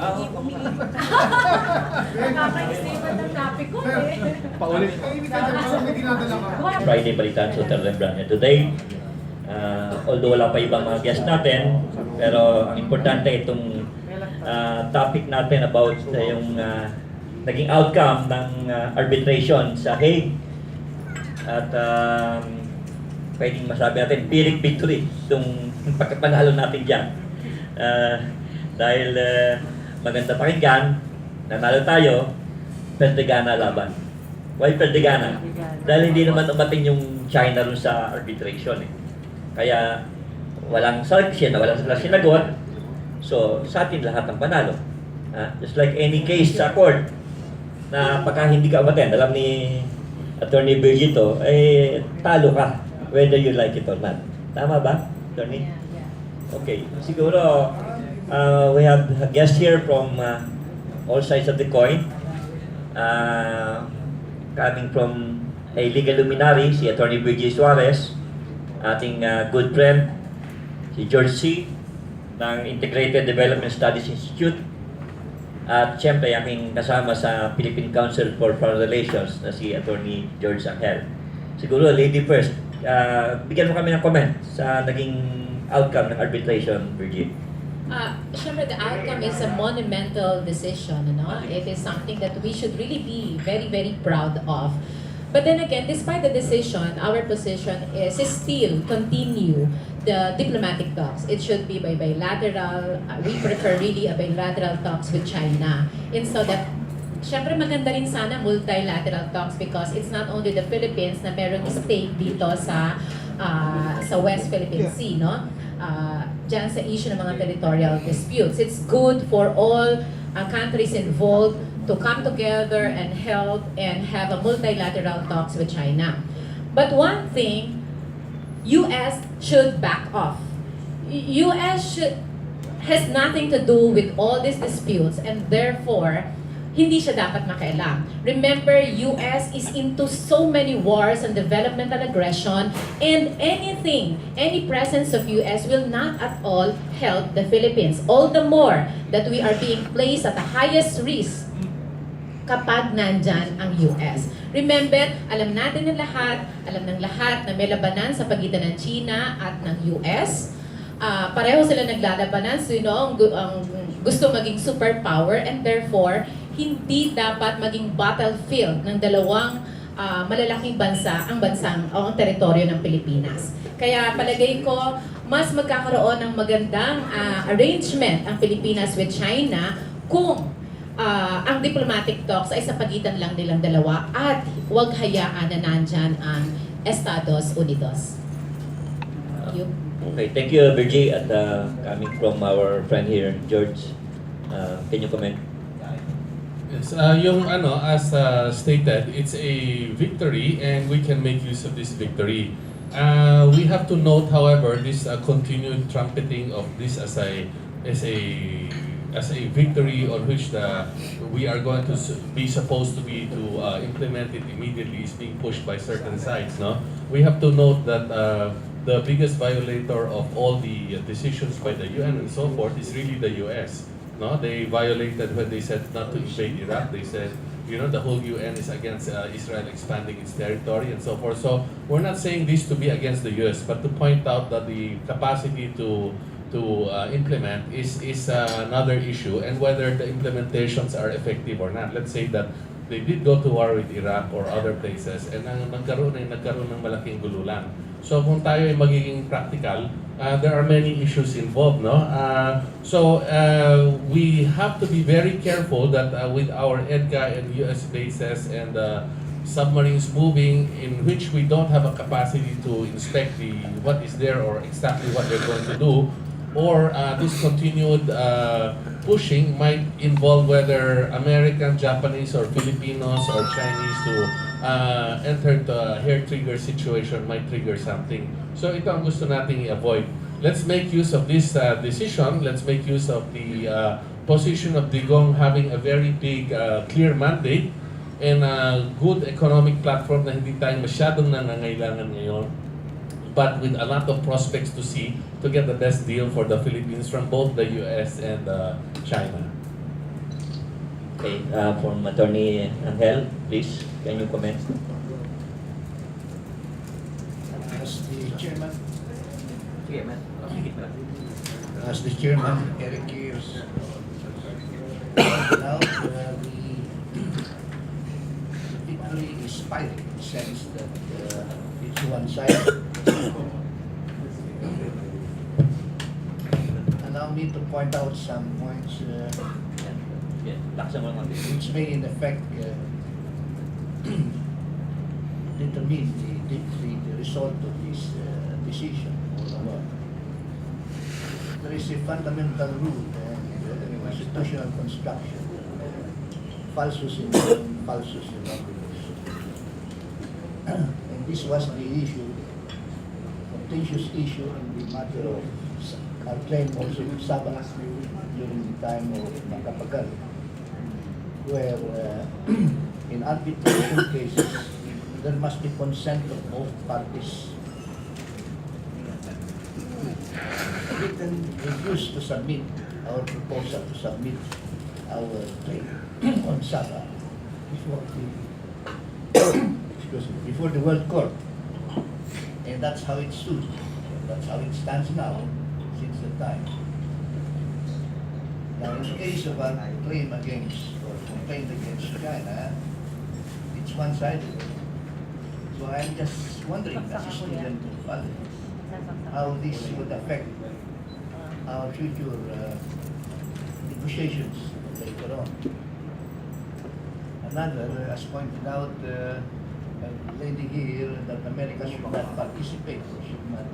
Hindi umiinom. Nakaka-statement ng topic ko eh. Paulit. Friday Balitaan sa Hotel Rembrandt. And today, although wala pa ibang mga guests natin, pero ang importante itong topic natin about yung naging outcome ng arbitration sa Hague. At pwedeng masabi natin, Pyrrhic victory itong pagkapanalo natin dyan. Dahil maganda pakinggan, nanalo tayo, Perdigana laban. Why Perdigana? Dahil hindi naman umating yung China rin sa arbitration. Kaya walang sanction, walang sinagot. So sa atin lahat ang panalo. Just like any case sa court, na pagka hindi ka umaten, alam ni Attorney Birgito, talo ka, whether you like it or not. Tama ba, Attorney? Okay, siguro we have guests here from all sides of the coin. Coming from a legal luminary, si Attorney Suarez, ating good friend, si George C. ng Integrated Development Studies Institute, at siyempre aking kasama sa Philippine Council for Foreign Relations na si Attorney George Angel. Siguro, lady first, bigyan mo kami ng comment sa naging outcome ng arbitration, Virgin. Siyempre, the outcome is a monumental decision. It is something that we should really be very, very proud of. But then again, despite the decision, our position is still continue the diplomatic talks. It should be by bilateral. We prefer really a bilateral talks with China. Instead of, syempre maganda rin sana multilateral talks because it's not only the Philippines na merong stake dito sa West Philippine Sea, no? Diyan sa issue ng mga territorial disputes. It's good for all countries involved to come together and help and have a multilateral talks with China. But one thing, U.S. should back off. U.S. has nothing to do with all these disputes and therefore, hindi siya dapat makialam. Remember, U.S. is into so many wars and developmental aggression and any presence of U.S. will not at all help the Philippines. All the more that we are being placed at the highest risk kapag nandyan ang US. Remember, alam ng lahat na may labanan sa pagitan ng China at ng US. Pareho sila naglalabanan, so ang gusto maging superpower and therefore, hindi dapat maging battlefield ng dalawang malalaking bansa ang teritoryo ng Pilipinas. Kaya palagay ko, mas magkakaroon ng magandang arrangement ang Pilipinas with China kung ang diplomatic talks ay sa pagitan lang nilang dalawa at huwag hayaan na nandyan ang Estados Unidos. Thank you. Okay, thank you, Virgie. At coming from our friend here, George, can you comment? Yes, as stated, it's a victory and we can make use of this victory. We have to note, however, this continued trumpeting of this as a victory on which we are going to be supposed to implement it immediately is being pushed by certain sides. No, we have to note that the biggest violator of all the decisions by the UN and so forth is really the U.S. No, they violated when they said not to invade Iraq. They said, the whole UN is against Israel expanding its territory and so forth. So we're not saying this to be against the U.S., but to point out that the capacity to implement is another issue, and whether the implementations are effective or not. Let's say that they did go to war with Iraq or other places, and nagkaroon ng malaking gululan. So kung tayo ay magiging practical, there are many issues involved, no? So we have to be very careful that with our EDCA and US bases and submarines moving in which we don't have a capacity to inspect what is there or exactly what they're going to do, or this continued pushing might involve whether American, Japanese, or Filipinos or Chinese to enter the hair trigger situation might trigger something. So ito ang gusto nating i-avoid. Let's make use of this decision. Let's make use of the position of Digong having a very big, clear mandate and a good economic platform na hindi tayo masyadong nangangailangan ngayon, but with a lot of prospects to get the best deal for the Philippines from both the US and China. Okay, from Attorney Angel, please, can you comment? As the chairman, as the chairman, Erick is now the victory is spiked in the sense that it's one side. Allow me to point out some points Yeah, Lacsa mo lang. which may in effect determine the result of this decision. There is a fundamental rule in constitutional construction, falsus in nomen, falsus in operis. And this was the issue, contentious issue in the matter of our claim also of Sabah during the time of Makapagal, where in arbitration cases there must be consent of both parties. We can refuse to submit our proposal to submit our claim on Sabah before the before the World Court, and that's how it stood. That's how it stands now since the time. Now, in the case of a claim against or complaint against China, it's one-sided. So I'm just wondering, as a student of politics, how this would affect our future negotiations later on. Another, as pointed out, a lady here, that America should not participate, should not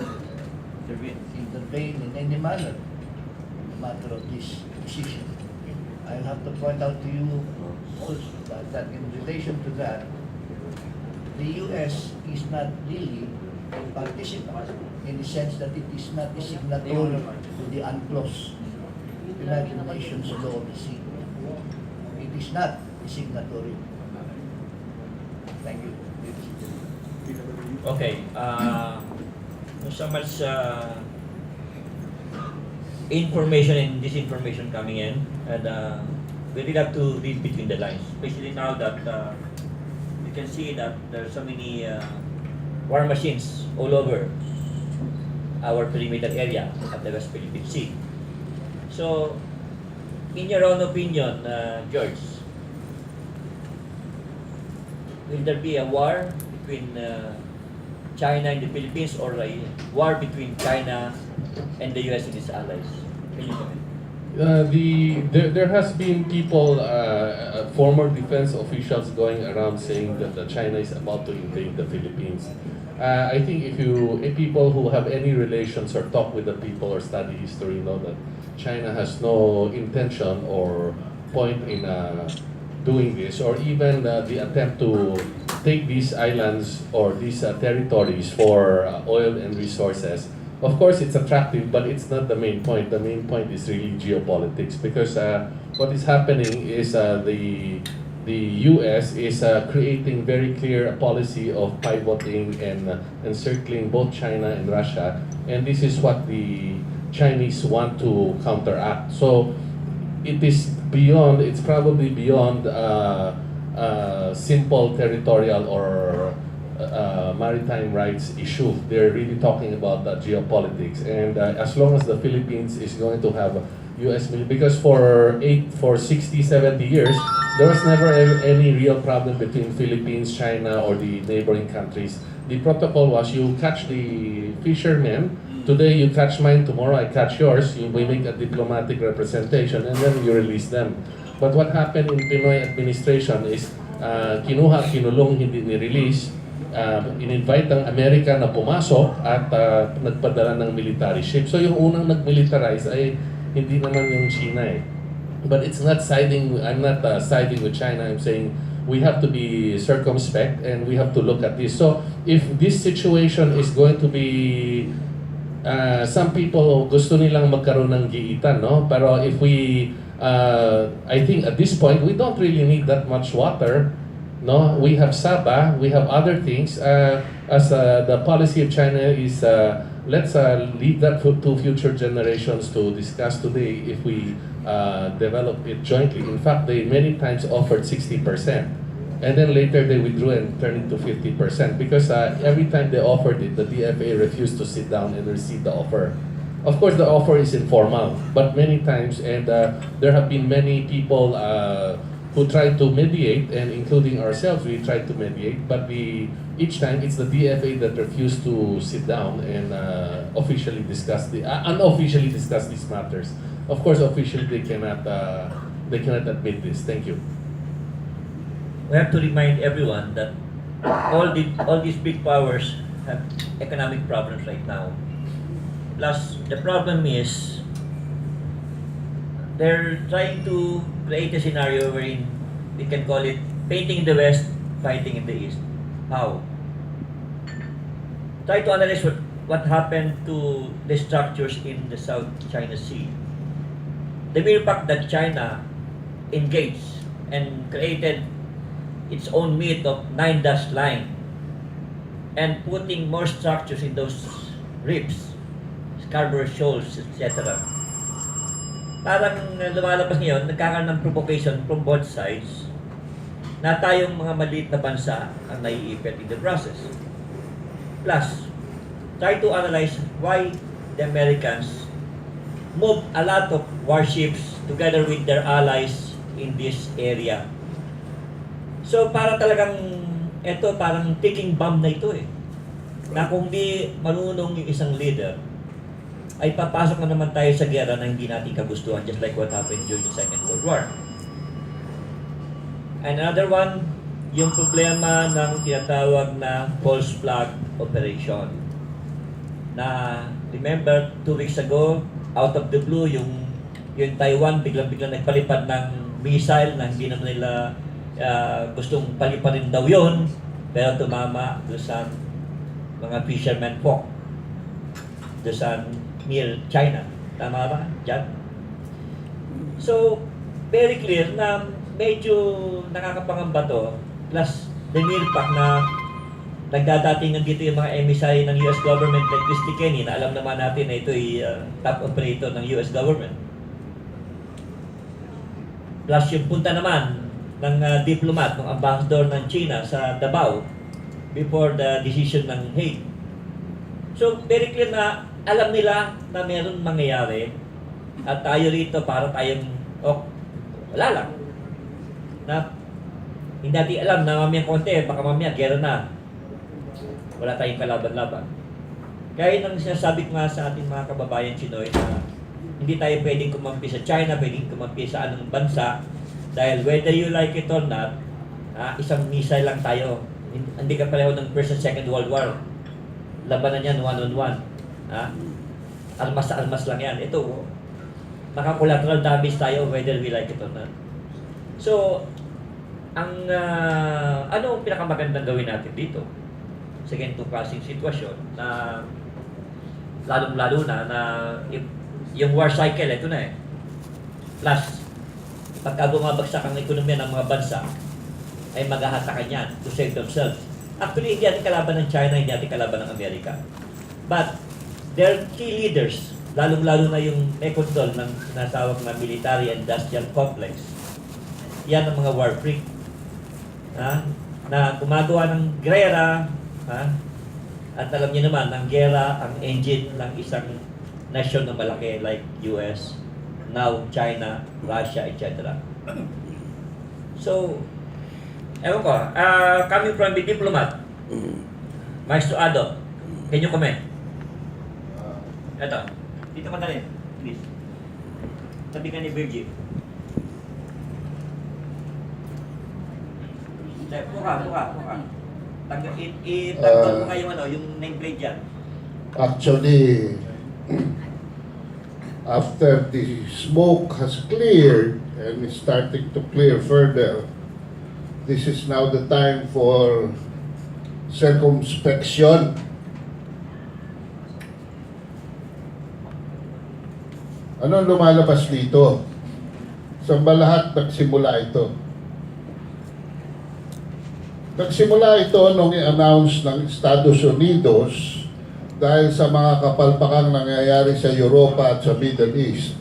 intervene in any manner in the matter of this decision. I'll have to point out to you also that in relation to that, the U.S. is not really a participant in the sense that it is not a signatory to the UNCLOS, United Nations Law of the Sea. It is not a signatory. Thank you. Okay, so much information and disinformation coming in, and we really have to read between the lines, especially now that you can see that there are so many war machines all over our perimeter area at the West Philippine Sea. So, in your own opinion, George, will there be a war between China and the Philippines, or a war between China and the US and its allies? Can you comment? There has been people, former defense officials going around saying that China is about to invade the Philippines. I think if people who have any relations or talk with the people or study history know that China has no intention or point in doing this, or even the attempt to take these islands or these territories for oil and resources. Of course, it's attractive, but it's not the main point. The main point is really geopolitics, because what is happening is the U.S. is creating very clear policy of pivoting and encircling both China and Russia, and this is what the Chinese want to counteract. So it is beyond. It's probably beyond simple territorial or maritime rights issue. They're really talking about geopolitics, and as long as the Philippines is going to have U.S. military, because for 60, 70 years, there was never any real problem between Philippines, China, or the neighboring countries. The protocol was you catch the fishermen, today you catch mine, tomorrow I catch yours, we make a diplomatic representation, and then you release them. But what happened in Pinoy administration is kinulong, hindi ni-release, in-invite ang Amerika na pumasok at nagpadala ng military ship. So yung unang nag-militarize ay hindi naman yung China eh. But it's not siding, I'm not siding with China. I'm saying we have to be circumspect and we have to look at this. So if this situation is going to be, some people gusto nilang magkaroon ng giitan, no? Pero if we, I think at this point, we don't really need that much water. No, we have Sabah, we have other things. As the policy of China is let's leave that to future generations to discuss today if we develop it jointly. In fact, they many times offered 60%. And then later they withdrew and turned it to 50% because every time they offered it, the DFA refused to sit down and receive the offer. Of course, the offer is informal, but many times, and there have been many people who tried to mediate, and including ourselves, we tried to mediate, but each time it's the DFA that refused to sit down and officially discuss unofficially discuss these matters. Of course, officially they cannot admit this. Thank you. We have to remind everyone that all these big powers have economic problems right now. Plus, the problem is they're trying to create a scenario wherein we can call it painting in the West, fighting in the East. How? Try to analyze what happened to the structures in the South China Sea. The mere fact that China engaged and created its own myth of 9-dash line and putting more structures in those reefs, Scarborough Shoals, etc. Parang lumalabas ngayon, nagkakaroon ng provocation from both sides na tayong mga maliit na bansa ang naiipit in the process. Plus, try to analyze why the Americans moved a lot of warships together with their allies in this area. So para talagang ito parang ticking bomb na ito eh. Na kung di marunong yung isang leader, ay papasok na naman tayo sa gera na hindi natin kagustuhan, just like what happened during the Second World War. And another one, yung problema ng tinatawag na false flag operation. Na remember 2 weeks ago, out of the blue, yung Taiwan biglang-biglang nagpalipad ng missile na hindi naman nila gustong paliparin daw yun, pero tumama doon sa mga fishermen folk doon sa near China. Tama ba? Diyan? So, very clear na medyo nakakapangamba to, plus the mere fact na nagdadatingan dito yung mga emissary ng US government like Christy Kenny na alam naman natin na ito ay top operator ng US government. Plus yung punta naman ng diplomat, ng ambassador ng China sa Davao before the decision ng Hague. So, very clear na alam nila na meron mangyayari at tayo rito para tayong, wala lang. Na hindi natin alam na mamaya konti, baka mamaya gera na. Wala tayong kalaban-laban. Kaya nang sinasabi ko nga sa ating mga kababayan Chinoy na hindi tayo pwedeng kumampi sa China, pwedeng kumampi sa anong bansa, dahil whether you like it or not, isang missile lang tayo. Hindi ka pareho ng First and Second World War. Labanan yan one-on-one. Almas sa almas lang yan. Ito, maka-collateral damage tayo whether we like it or not. So, ano ang pinakamagandang gawin natin dito? Sa ganitong klaseng sitwasyon na lalong-lalo na yung war cycle, ito na eh. Plus, pagka bumabagsak ang ekonomiya ng mga bansa, ay maghahatakan yan to save themselves. Actually, hindi natin kalaban ng China, hindi natin kalaban ng Amerika. But, their key leaders, lalong-lalo na yung may control ng sinasawag na military-industrial complex, yan ang mga war freak. Na gumagawa ng gera, at alam niyo naman, ang gera, ang engine ng isang nation na malaki like US, now China, Russia, etc. So, ewan ko, coming from the diplomat, Maestro Ado, can you comment? Eto, dito ka na rin, please. Sabi ka ni Virgie. Puka. Itanggal mo nga yung yung nameplate dyan. Actually, after the smoke has cleared and is starting to clear further, this is now the time for circumspection. Anong lumalabas dito? Saan ba lahat nagsimula ito? Nagsimula ito nung i-announce ng Estados Unidos dahil sa mga kapalpakang nangyayari sa Europa at sa Middle East,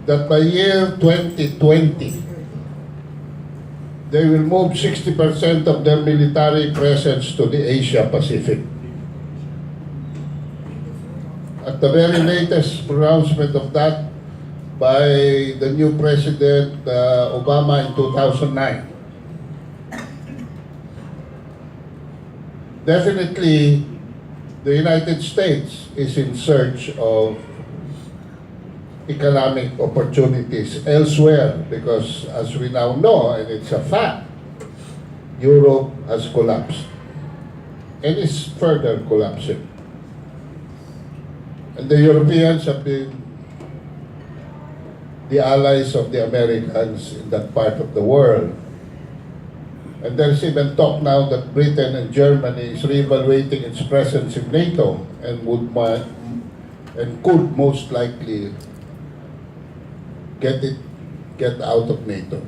that by year 2020, they will move 60% of their military presence to the Asia Pacific. At the very latest pronouncement of that by the new President Obama in 2009, definitely the United States is in search of economic opportunities elsewhere because, as we now know, and it's a fact, Europe has collapsed and is further collapsing. And the Europeans have been the allies of the Americans in that part of the world. And there's even talk now that Britain and Germany is reevaluating its presence in NATO and could most likely get out of NATO.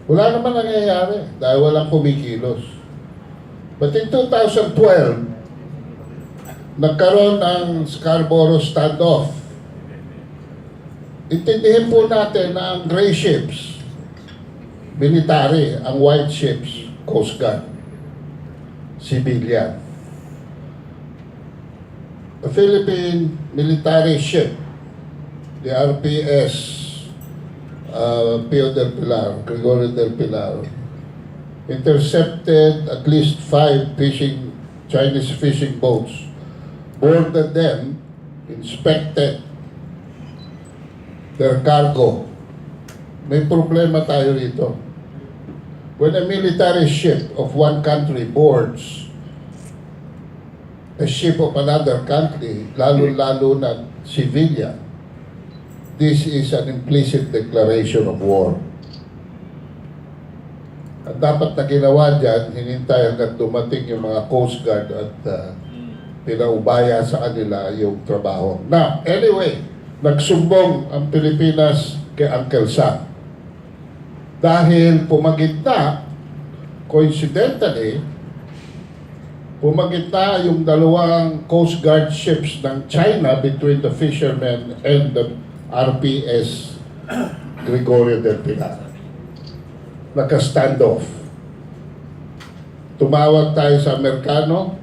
Wala naman nangyayari dahil walang kumikilos. But in 2012, nagkaroon ng Scarborough standoff. Intindihin po natin na ang gray ships, military, ang white ships, Coast Guard, civilian. A Philippine military ship, the RPS Pio del Pilar, Gregorio del Pilar, intercepted at least 5 Chinese fishing boats, boarded them, inspected their cargo. May problema tayo rito. When a military ship of one country boards a ship of another country, lalo-lalo na civilian, this is an implicit declaration of war. At dapat na ginawa dyan, hinintay hanggang dumating yung mga Coast Guard at pinaubaya sa kanila yung trabaho. Now, anyway, nagsumbong ang Pilipinas kay Uncle Sam. Dahil pumagitna, coincidentally, pumagitna yung dalawang Coast Guard ships ng China between the fishermen and the RPS Gregorio del Pilar. Naka-standoff. Tumawag tayo sa Amerikano.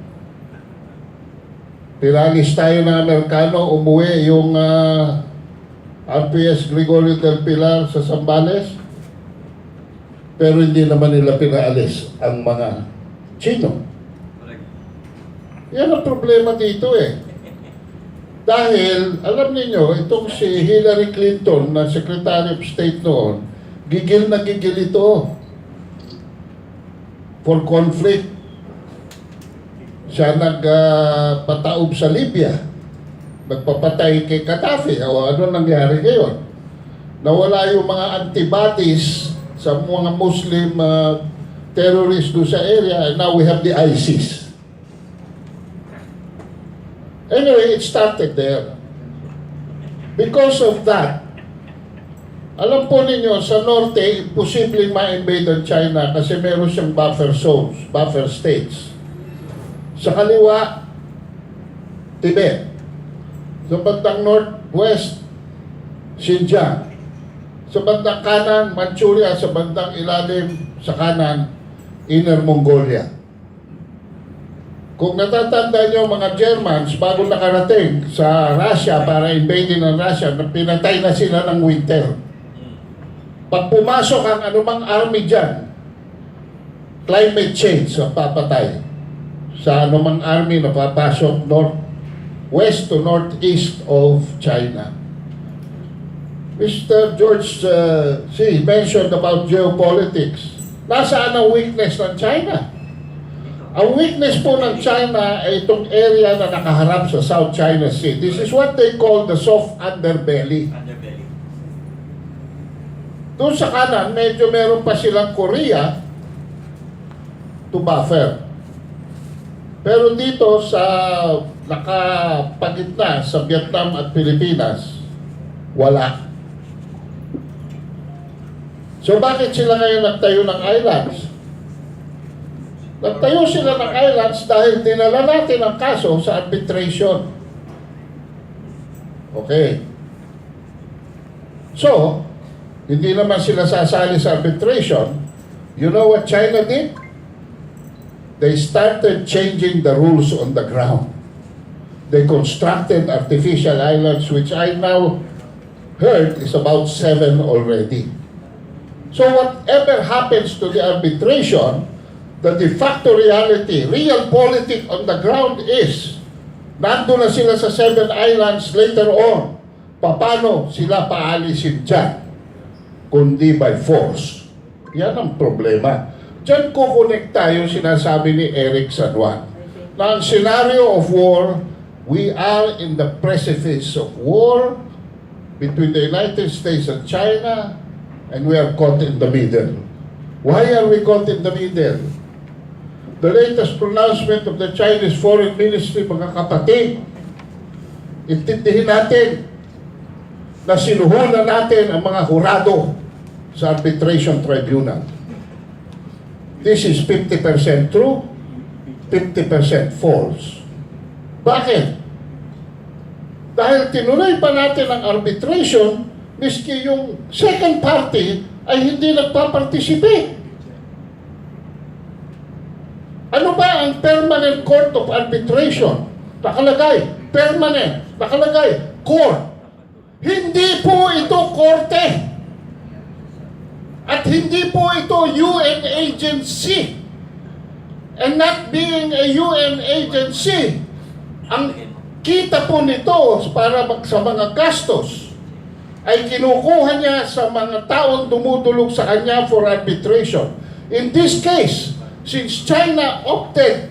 Pinalis tayo ng Amerikano, umuwi yung RPS Gregorio del Pilar sa Zambales. Pero hindi naman nila pinaalis ang mga Chino. Yan ang problema dito eh. Dahil, alam niyo itong si Hillary Clinton na Secretary of State noon, gigil na gigil ito for conflict. Siya nagpataob sa Libya, nagpapatay kay Gaddafi. O ano nangyari ngayon? Nawala yung mga antibodies sa mga Muslim terrorists doon sa area, and now we have the ISIS. Anyway, it started there. Because of that, alam po ninyo, sa norte, posibleng ma-invade ang China kasi meron siyang buffer zones, buffer states. Sa kaliwa, Tibet. Sa bandang northwest, Xinjiang. Sa bandang kanan, Manchuria. Sa bandang ilalim, sa kanan, Inner Mongolia. Kung natatanda nyo mga Germans, bago nakarating sa Russia para invade ng Russia, pinatay na sila ng winter. Pag pumasok ang anumang army dyan, climate change ang papatay. Sa anumang army na papasok northwest to northeast of China. Mr. George mentioned about geopolitics. Nasaan ang weakness ng China? Ang weakness po ng China ay itong area na nakaharap sa South China Sea. This is what they call the soft underbelly. Doon sa kanan, medyo meron pa silang Korea to buffer. Pero dito sa nakapagitna sa Vietnam at Pilipinas, wala. So bakit sila ngayon nagtayo ng islands? Nagtayo sila ng islands dahil dinala natin ang kaso sa arbitration. Okay. So, hindi naman sila sasali sa arbitration. You know what China did? They started changing the rules on the ground. They constructed artificial islands, which I now heard is about 7 already. So whatever happens to the arbitration, the de facto reality, real politics on the ground is, nandun na sila sa 7 islands later on. Paano sila paalisin dyan? Kundi by force. Yan ang problema. Diyan kukonek tayo sinasabi ni Erick San Juan. Na ang scenario of war, we are in the precipice of war between the United States and China, and we are caught in the middle. Why are we caught in the middle? The latest pronouncement of the Chinese Foreign Ministry, mga kapatid, intindihin natin na sinuhunan natin ang mga hurado sa arbitration tribunal. This is 50% true, 50% false. Bakit? Dahil tinuloy pa natin ang arbitration, miski yung second party ay hindi nagpa-participate. Ano ba ang permanent court of arbitration? Nakalagay, permanent, nakalagay, court. Hindi po ito korte. At hindi po ito UN agency. And not being a UN agency, ang kita po nito para sa mga gastos ay kinukuha niya sa mga taong dumudulog sa kanya for arbitration. In this case, since China opted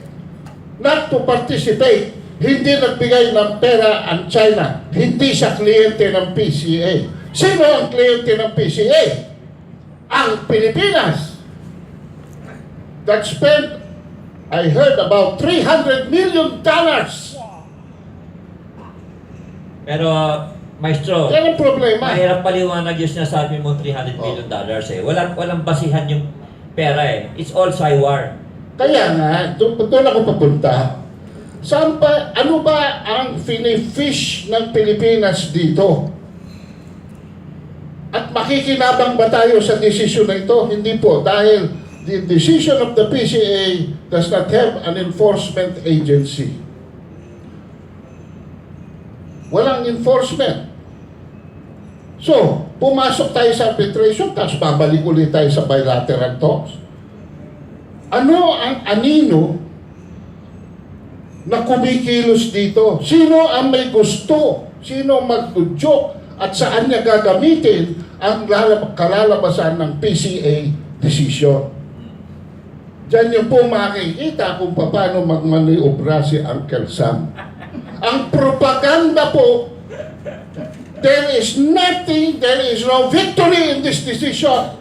not to participate, hindi nagbigay ng pera ang China. Hindi siya kliyente ng PCA. Sino ang kliyente ng PCA? Ang Pilipinas. That spent, I heard, about $300 million. Pero, Maestro, Yan ang problema. mahirap paliwanag yung sinasabi mo $300 million eh. Walang basihan yung pera eh. It's all Saiwar. Kaya nga, doon ako papunta. Saan pa, ano ba ang finifish ng Pilipinas dito? At makikinabang ba tayo sa desisyon na ito? Hindi po, dahil the decision of the PCA does not have an enforcement agency. Walang enforcement. So, pumasok tayo sa arbitration, tapos babalik ulit tayo sa bilateral talks. Ano ang anino na kumikilos dito? Sino ang may gusto? Sino magtudyok? At saan niya gagamitin ang kalalabasan ng PCA decision? Diyan yung po makikita kung paano magmaniobra si Uncle Sam. Ang propaganda po, there is no victory in this decision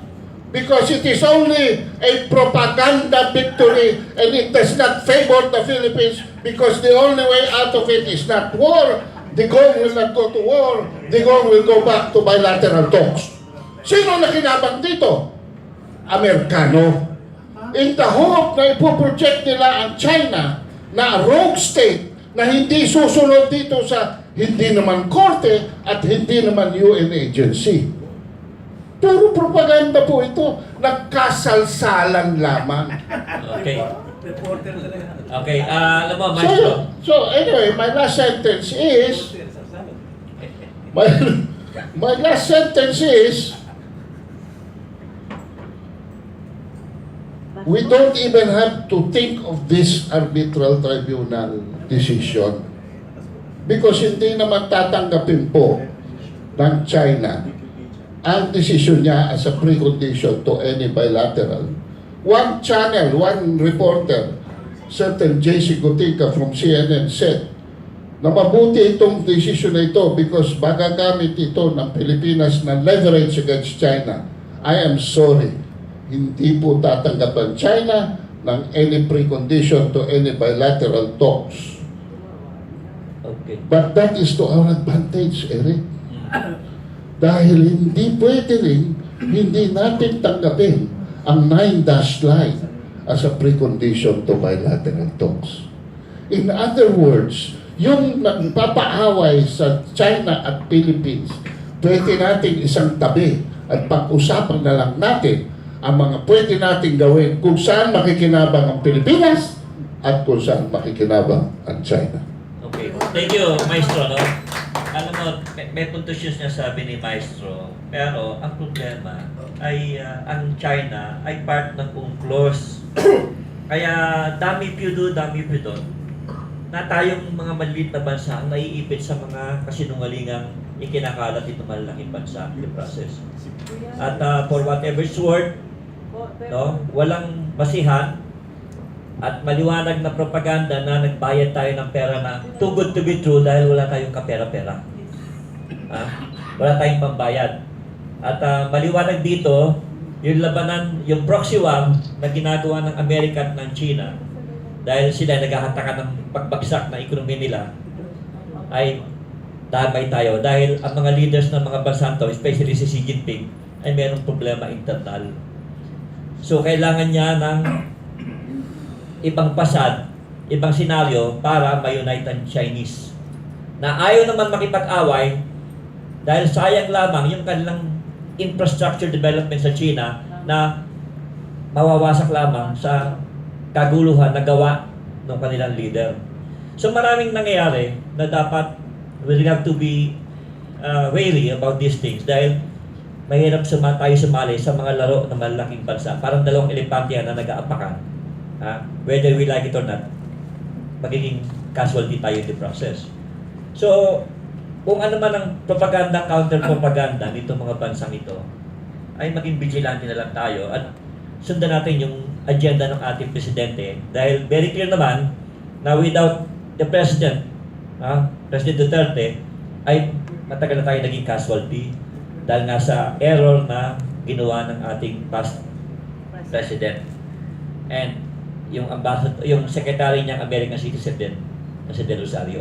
because it is only a propaganda victory and it does not favor the Philippines because the only way out of it is not war. The goal will not go to war. The goal will go back to bilateral talks. Sino na kinabang dito? Amerikano. In the hope na ipoproject nila ang China na rogue state na hindi susunod dito sa hindi naman korte at hindi naman UN agency. Puro propaganda po ito. Nagkasalsalan lamang. Okay. Okay, alam mo, Maestro. So anyway, my last sentence is my last sentence is we don't even have to think of this arbitral tribunal decision because hindi naman tatanggapin po ng China ang desisyon niya as a precondition to any bilateral. One channel, one reporter, certain JC Gotica from CNN said na mabuti itong desisyon na ito because magagamit ito ng Pilipinas na leverage against China. I am sorry, hindi po tatanggap China ng any precondition to any bilateral talks. Okay. But that is to our advantage, Eric. Dahil hindi pwede rin, hindi natin tanggapin ang 9-dash line, as a precondition to bilateral talks. In other words, yung nagpapaaway sa China at Philippines, pwede natin isang tabi at pag-usapan na lang natin ang mga pwede natin gawin kung saan makikinabang ang Pilipinas at kung saan makikinabang ang China. Okay. Thank you, Maestro. No? Alam mo, may Confucius na sabi ni Maestro, pero ang problema ay ang China ay part ng UNCLOS. Kaya dami piudo, dami piudo na tayong mga maliit na bansa ang naiipit sa mga kasinungalingang ikinakalat itong malalaking bansa in the process. At for whatever it's worth, no, walang basihan at maliwanag na propaganda na nagbayad tayo ng pera na too good to be true dahil wala tayong kapera-pera. Wala tayong pambayad. At maliwanag dito, yung labanan, yung proxy war na ginagawa ng Amerika at ng China dahil sila naghahatakan ng pagbagsak na ekonomiya nila ay damay tayo dahil ang mga leaders ng mga bansa to, especially si Xi Jinping, ay mayroong problema internal. So kailangan niya ng ibang pasad, ibang senaryo para ma-unite ang Chinese. Na ayaw naman makipag-away dahil sayang lamang yung kanilang infrastructure development sa China na mawawasak lamang sa kaguluhan na gawa ng kanilang leader. So maraming nangyayari na dapat we have to be wary about these things dahil mahirap tayo sumali sa mga laro ng malalaking bansa. Parang dalawang elepante na nag-aapakan. Whether we like it or not, magiging casualty tayo in the process. So, kung ano man ang propaganda, counter-propaganda nitong mga bansang ito, ay maging vigilante na lang tayo at sundan natin yung agenda ng ating presidente dahil very clear naman na without the president, President Duterte, ay matagal na tayo naging casualty dahil nga sa error na ginawa ng ating past president. And yung secretary niyang American citizen din, na si De Rosario.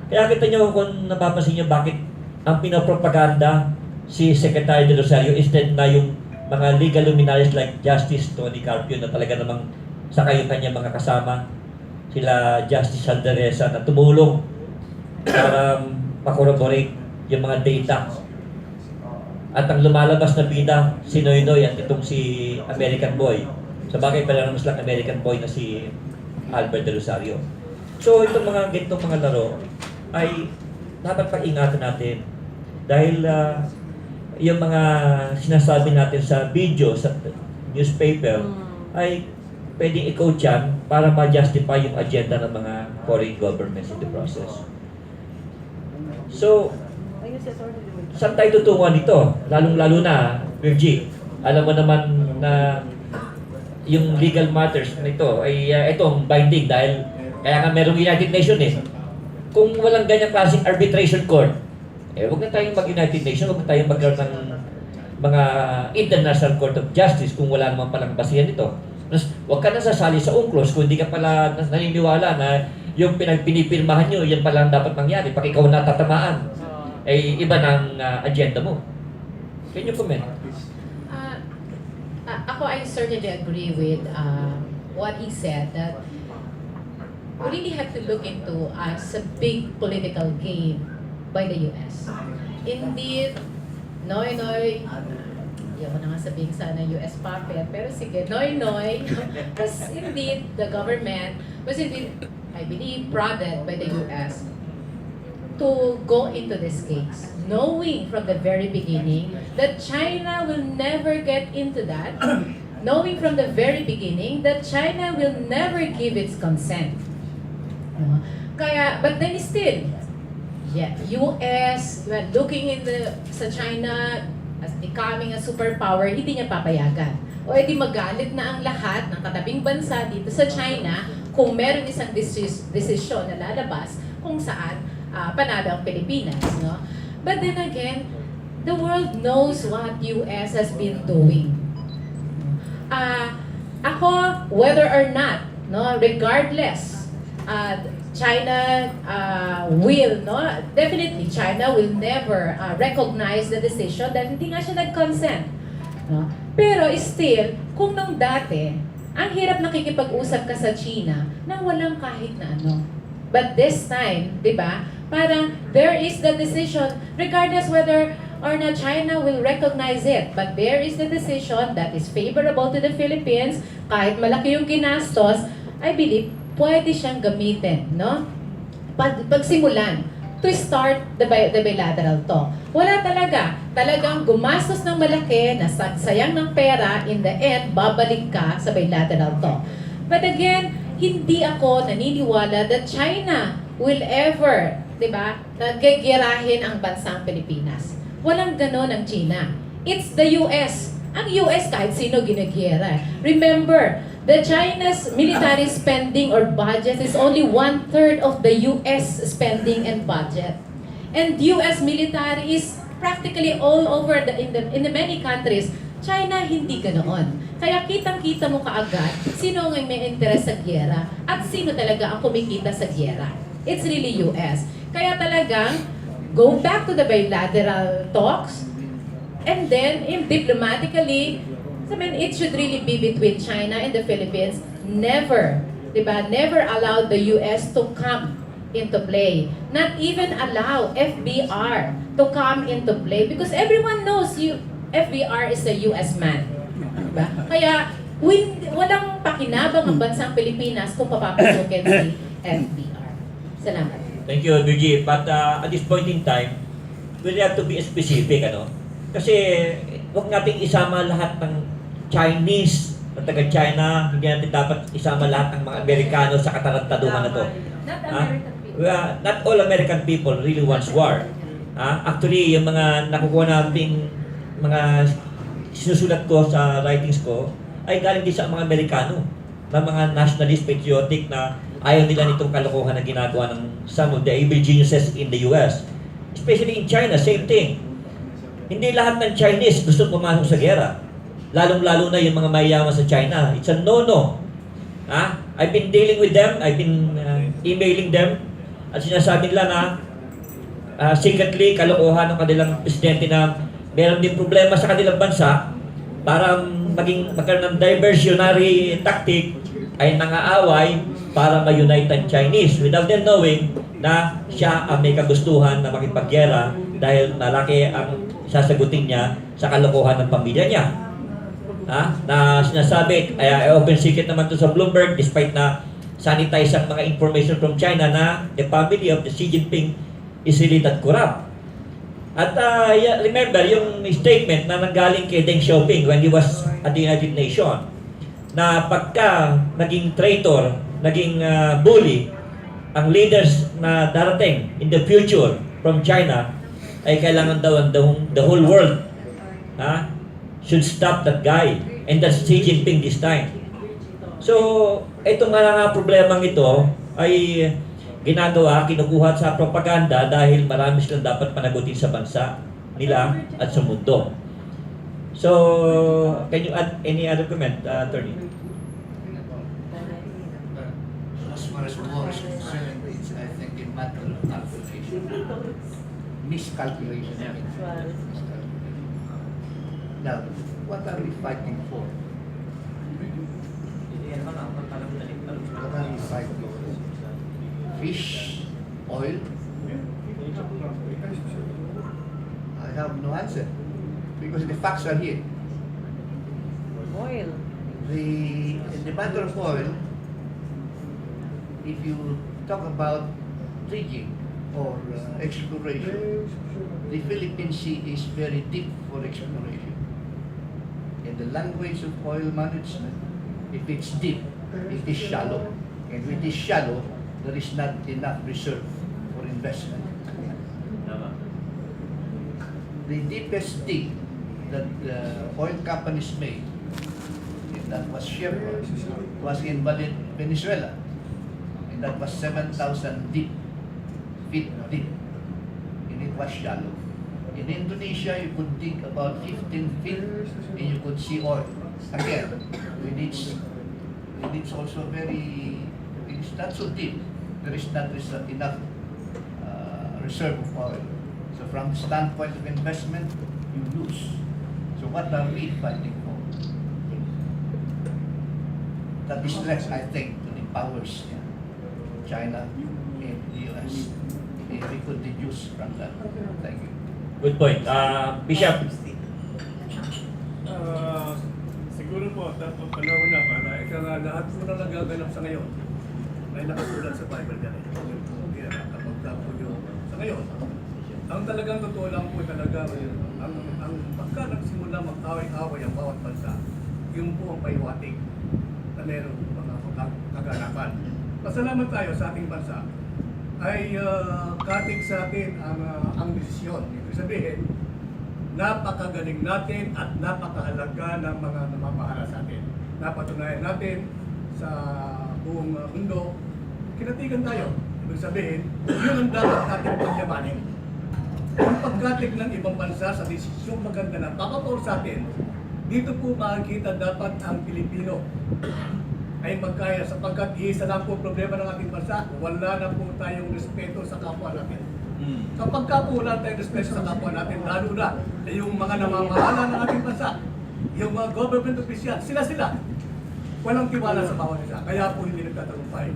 Kaya kita nyo kung napapansin nyo bakit ang pinapropaganda si Secretary De Rosario instead na yung mga legal luminaries like Justice Tony Carpio na talaga namang saka yung kanyang mga kasama, sila Justice Saldaresa na tumulong para makorroborate yung mga data. At ang lumalabas na bida, si Noynoy at itong si American Boy. Sa bagay pala mas lang American Boy na si Albert De Rosario. So itong mga ganitong mga laro ay dapat pag-ingatan natin dahil yung mga sinasabi natin sa video, sa newspaper ay pwedeng i-coach yan para ma-justify yung agenda ng mga foreign governments in the process. So, saan tayo tutunguhan dito? Lalong-lalo na, Virgie, alam mo naman na yung legal matters nito ay itong binding dahil kaya nga merong United Nations eh. Kung walang ganyang klaseng arbitration court, huwag na tayong mag-United Nations, huwag na tayong magkaroon ng mga International Court of Justice kung wala naman palang basihan nito. Mas, huwag ka na sasali sa UNCLOS kung hindi ka pala naniniwala na yung pinipirmahan nyo, yan pala ang dapat mangyari. Pag ikaw natatamaan, ay iba ng agenda mo. Can you comment? Ako, I certainly agree with what he said, that we really have to look into a big political game by the US. Indeed, Noy, yun na nga sabihin sana US puppet, pero sige, Noy, was indeed the government, was indeed, I believe, prodded by the US to go into this case, knowing from the very beginning that China will never get into that, knowing from the very beginning that China will never give its consent. Kaya, but then still, US, when looking sa China as becoming a superpower, hindi niya papayagan. O edi magalit na ang lahat ng katabing bansa dito sa China kung meron isang desisyon na lalabas kung saan panalo ang Pilipinas. No? But then again, the world knows what US has been doing. Ako, whether or not, no, regardless, China will, no, definitely China will never recognize the decision dahil hindi nga siya nag-consent. No? Pero still, kung nung dati, Ang hirap nakikipag-usap ka sa China nang walang kahit na ano. But this time, di ba, parang there is the decision, regardless whether or not China will recognize it, but there is the decision that is favorable to the Philippines, kahit malaki yung ginastos, I believe, pwede siyang gamitin, no? Pagsimulan, to start the bilateral talk. Wala talaga. Talagang gumastos ng malaki, nasayang ng pera, in the end, babalik ka sa bilateral talk. But again, hindi ako naniniwala that China will ever, di ba, nagigirahin ang bansang Pilipinas. Walang ganon ang China. It's the US. Ang US kahit sino ginagera. Remember, the China's military spending or budget is only 1/3 of the US spending and budget. And US military is practically all over in the many countries. China hindi ganoon. Kaya kitang-kita mo kaagad sino ang may interest sa giyera at sino talaga ang kumikita sa giyera. It's really US. Kaya talagang go back to the bilateral talks and then diplomatically, I mean, it should really be between China and the Philippines. Never, diba? Never allow the US to come into play. Not even allow FBR to come into play because everyone knows FBR is a US man. Diba? Kaya walang pakinabang ang bansang Pilipinas kung papapasukin si FBR. Salamat. Thank you, Virgie. But at this point in time, we have to be specific, ano? Kasi huwag nating isama lahat ng Chinese na taga-China, hindi natin dapat isama lahat ng mga Amerikano sa katarantaduhan na to. Not American people. Not all American people really wants war. Actually, yung mga nakukuha nating mga sinusulat ko sa writings ko ay galing din sa mga Amerikano na mga nationalist, patriotic na ayaw nila nitong kalokohan na ginagawa ng some of the evil geniuses in the US. Especially in China, same thing. Hindi lahat ng Chinese gusto pumasok sa gera. Lalong-lalo na yung mga mayayaman sa China. It's a no-no. I've been dealing with them, I've been emailing them, at sinasabi nila na secretly kalokohan ng kanilang presidente na meron din problema sa kanilang bansa para magkaroon ng diversionary tactic ay nangaaway para ma-unite ang Chinese without them knowing na siya ang may kagustuhan na makipaggera dahil malaki ang sasagutin niya sa kalokohan ng pamilya niya. Na sinasabi, ay open secret naman to sa Bloomberg despite na sanitize ang mga information from China na the family of the Xi Jinping is really that corrupt. At remember yung statement na nanggaling kay Deng Xiaoping when he was at the United Nations na pagka naging traitor, naging bully, ang leaders na darating in the future from China ay kailangan daw the whole world should stop that guy, and that's Xi Jinping this time. So, itong mga problemang ito ay ginagawa, kinukuha sa propaganda dahil marami silang dapat panagutin sa bansa nila at sa mundo. So, can you add any other comment, Attorney? As far as war is concerned, it's, I think, a matter of calculation. Miscalculation. Now, what are we fighting for? What are we fighting for? Fish? Oil? I have no answer. Because the facts are here. Oil. In the matter of oil, if you talk about dredging or exploration, the Philippine Sea is very deep for exploration. In the language of oil management, if it's deep, it is shallow. And when it is shallow, there is not enough reserve for investment. The deepest dig that oil companies made, and that was Chevron, was in Venezuela. And that was 7,000 feet deep. And it was shallow. In Indonesia, you could dig about 15 feet and you could see oil. Again, it's also it's not so deep. There is not enough reserve of oil. So from the standpoint of investment, you lose. So what are we fighting for? that is left, I think, to the powers, China and the US. We could deduce from that. Thank you. Good point. Bishop, Siguro po, tapos panahon na para ika nga lahat po na nagaganap sa ngayon ay nakasulat sa Bible ganun. Kaya nakapagka po yung sa ngayon. Ang talagang totoo lang po talaga, ang pagka nagsimula mag-away-away ang bawat bansa, yun po ang paiwating na meron mga kaganapan. Pasalamat tayo sa ating bansa ay katig sa atin ang desisyon. Ibig sabihin, napakagaling natin at napakahalaga ng mga namamahala sa atin. Napatunayan natin sa buong mundo, kinatigan tayo. Ibig sabihin, yun ang dapat natin pagyamanin. Ang pagkatig ng ibang bansa sa desisyong maganda na papator sa atin, dito po makikita dapat ang Pilipino ay magkaya sapagkat isa lang po problema ng ating bansa, wala na po tayong respeto sa kapwa natin. Kapag ka po wala tayong respeto sa kapwa natin, lalo na yung mga namamahala ng ating bansa, yung mga government official, sila, walang tiwala sa bawat isa, kaya po hindi nagtatagumpay.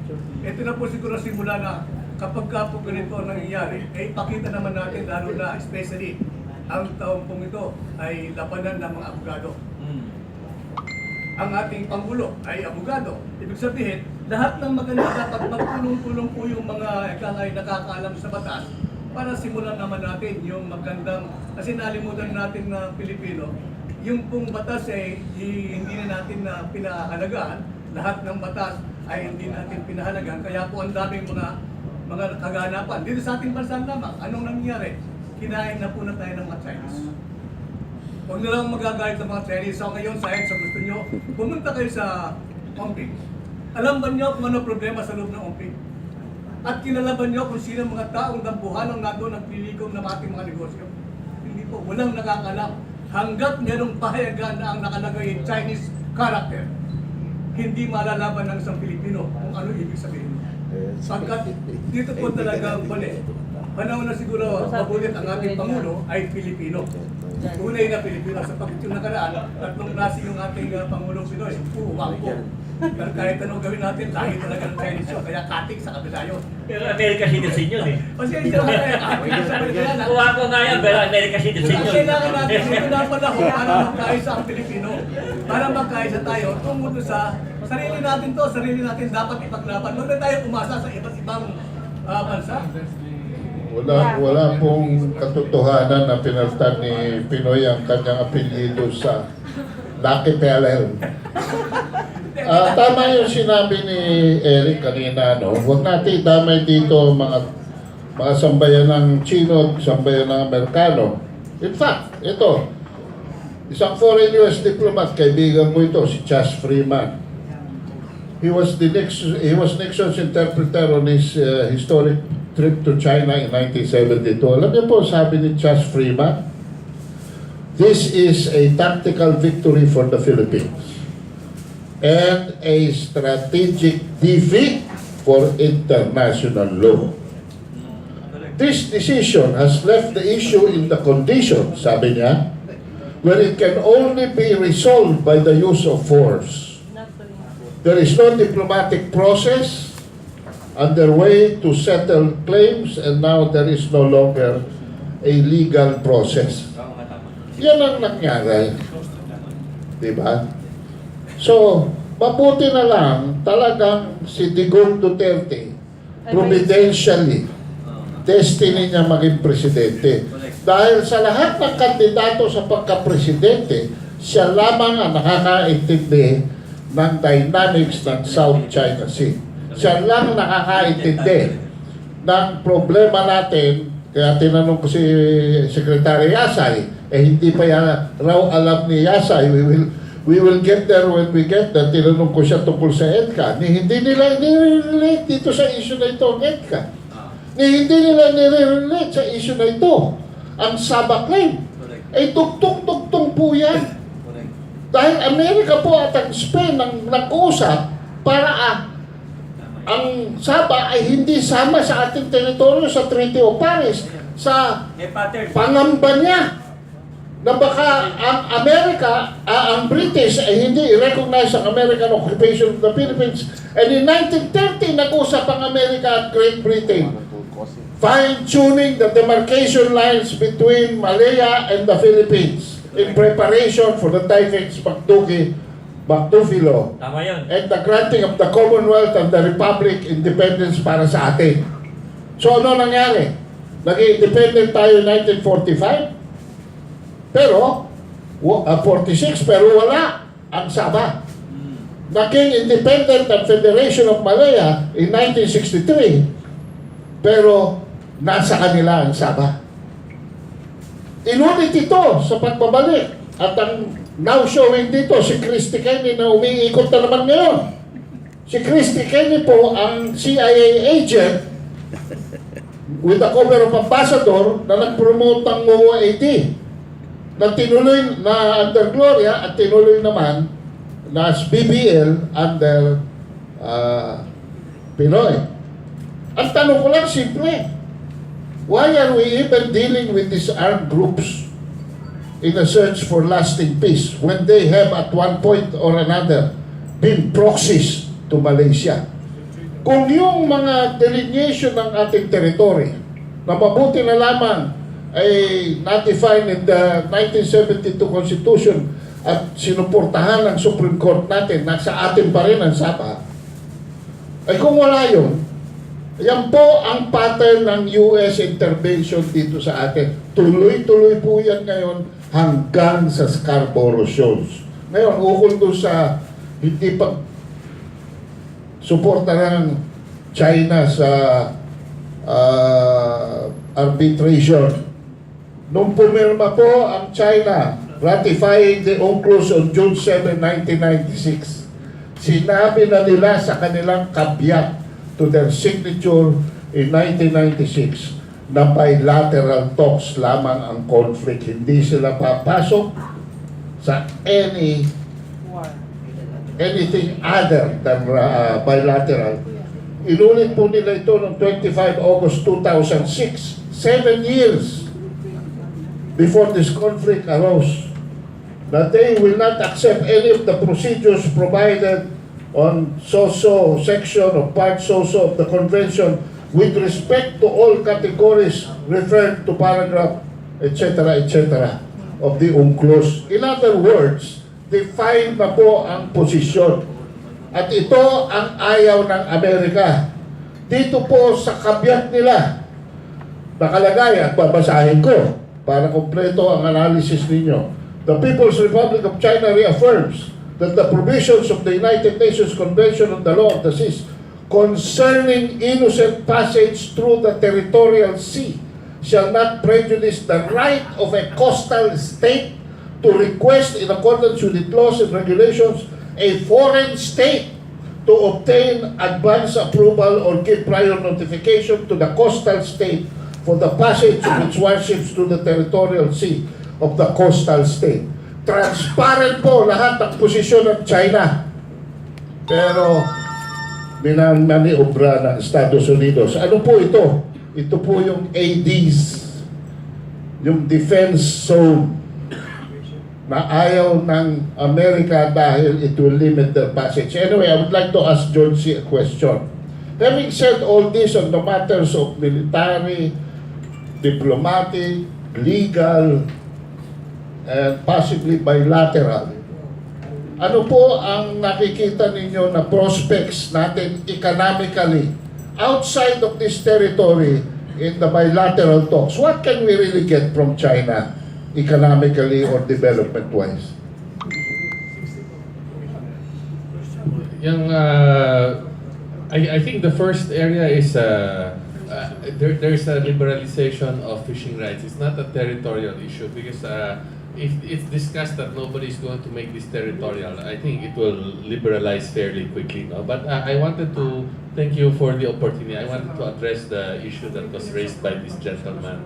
Ito na po siguro simula na kapag ka po ganito ang nangyayari, ay ipakita naman natin, lalo na especially ang taong pong ito ay labanan ng mga abogado. Ang ating Pangulo ay abogado. Ibig sabihin, lahat ng maganda dapat magtulong-tulong po yung mga ikangay nakakaalam sa batas para simulan naman natin yung magandang, kasi nalimutan natin na Pilipino, yung pong batas ay hindi na natin na pinahalagaan, lahat ng batas ay hindi natin pinahalagaan, kaya po ang daming mga kaganapan. Dito sa ating bansa lamang, anong nangyari? Kinain na po na tayo ng mga Chinese. Huwag na lang magagalit ng mga Chinese. So ngayon, sa gusto nyo, pumunta kayo sa Omping. Alam ba nyo kung ano problema sa loob ng Omping? At kinalaban nyo kung sino mga taong dampuhan ang nato nagpilikom ng ating mga negosyo? Hindi po, walang nakakalam. Hanggat merong pahayagan na ang nakalagay Chinese character, hindi malalaban ng isang Pilipino kung ano ibig sabihin. Pagkat dito po talaga bali. Panahon na siguro mabulit ang ating Pangulo ay Pilipino. Tunay na Pilipino sa yung nakaraan, tatlong klase yung ating Pangulong Pinoy. Wag po. Pero kahit anong gawin natin, dahil talaga ng Chinese yun, kaya kating sa kabila yun. pero America citizen yun eh. Pasensya na kayo, kating sa kabila na. Kuha ko nga yan, pero America citizen yun. Kailangan natin ito na panahon para magkaisa ang Pilipino. Para magkaisa tayo, tungkol sa sarili natin dapat ipaglaban. Huwag na tayo umasa sa iba't ibang bansa. Wala pong katotohanan na pinalitan ni Pinoy ang kanyang apelyido sa Lucky Pelel. Tama yung sinabi ni Erick kanina, no? Huwag natin damay dito mga sambayan ng Chino, sambayan ng Amerikano. In fact, ito, isang foreign US diplomat, kaibigan ko ito, si Chas Freeman. He was Nixon's interpreter on his historic trip to China in 1972. Alam niyo po, sabi ni Chas Freeman, this is a tactical victory for the Philippines and a strategic defeat for international law. This decision has left the issue in the condition, sabi niya, where it can only be resolved by the use of force. There is no diplomatic process underway to settle claims, and now there is no longer a legal process. Yan ang nangyari. Diba? So, mabuti na lang talagang si Digong Duterte providentially destiny niya maging presidente. Dahil sa lahat ng kandidato sa pagka-presidente, siya lamang ang nakakaintindi ng dynamics ng South China Sea. Siya lang nakakaintindi ng problema natin. Kaya tinanong ko si Secretary Yasay, hindi pa raw alam ni Yasay, we will get there when we get there. Tinanong ko siya tungkol sa EDCA. Hindi nila nire-relate dito sa issue na ito ang EDCA. Hindi nila nire-relate sa issue na ito ang Sabah claim. Ay tugtong-tugtong po yan. Dahil Amerika po at ang Spain nag-uusap para ang Sabah ay hindi sama sa ating teritoryo sa Treaty of Paris sa pangamba niya na baka ang Amerika, ang British ay hindi i-recognize ang American occupation of the Philippines. And in 1930, nag-usap ang Amerika at Great Britain, fine-tuning the demarcation lines between Malaya and the Philippines in preparation for the Taifex-Macdufi Law Tama yun. and the granting of the Commonwealth and the Republic independence para sa atin. So ano nangyari? Naging independent tayo 1945, pero 46, pero wala ang Sabah. Naging independent ang Federation of Malaya in 1963, pero nasa kanila ang Sabah. Inulit ito sa pagbabalik. At ang now showing dito, si Christy Kenny na umiikot na naman ngayon. Si Christy Kenny po ang CIA agent with the cover of ambassador na nag-promote ng MOAD na tinuloy na under Gloria at tinuloy naman na BBL under Pinoy. Ang tanong ko lang simple, why are we even dealing with these armed groups in a search for lasting peace when they have at one point or another been proxies to Malaysia? Kung yung mga delineation ng ating territory na mabuti na lamang ay na-define in the 1972 Constitution at sinuportahan ng Supreme Court natin, nasa atin pa rin ang Sabah, ay kung wala yun, yan po ang pattern ng US intervention dito sa atin. Tuloy-tuloy po yan ngayon hanggang sa Scarborough Shoals. Ngayon, ukol doon sa hindi pa suporta ng China sa arbitration. Nung pumirma po ang China ratifying the UNCLOS on June 7, 1996, sinabi na nila sa kanilang kabiyak to their signature in 1996 na bilateral talks lamang ang conflict. Hindi sila papasok sa anything other than bilateral. Inulit po nila ito noong 25 August 2006, 7 years before this conflict arose, that they will not accept any of the procedures provided on so-so section or part so-so of the convention with respect to all categories referred to paragraph etc. of the UNCLOS. In other words, define na po ang posisyon. At ito ang ayaw ng Amerika. Dito po sa kabiyak nila, nakalagay at babasahin ko para kompleto ang analysis ninyo. The People's Republic of China reaffirms that the provisions of the United Nations Convention on the Law of the Seas concerning innocent passage through the territorial sea shall not prejudice the right of a coastal state to request, in accordance with its laws and regulations, a foreign state to obtain advance approval or give prior notification to the coastal state for the passage of its warships to the territorial sea of the coastal state. Transparent po lahat ang posisyon ng China. Pero minamaniobra ng Estados Unidos. Ano po ito? Ito po yung ADs, yung defense zone na ayaw ng Amerika dahil it will limit their passage. Anyway, I would like to ask Georgie a question. Having said all this on the matters of military, diplomatic, legal, and possibly bilateral, ano po ang nakikita ninyo na prospects natin economically outside of this territory in the bilateral talks? What can we really get from China economically or development-wise? I think the first area is there's a liberalization of fishing rights. It's not a territorial issue because if it's discussed that nobody is going to make this territorial, I think it will liberalize fairly quickly. No? But I wanted to thank you for the opportunity. I wanted to address the issue that was raised by this gentleman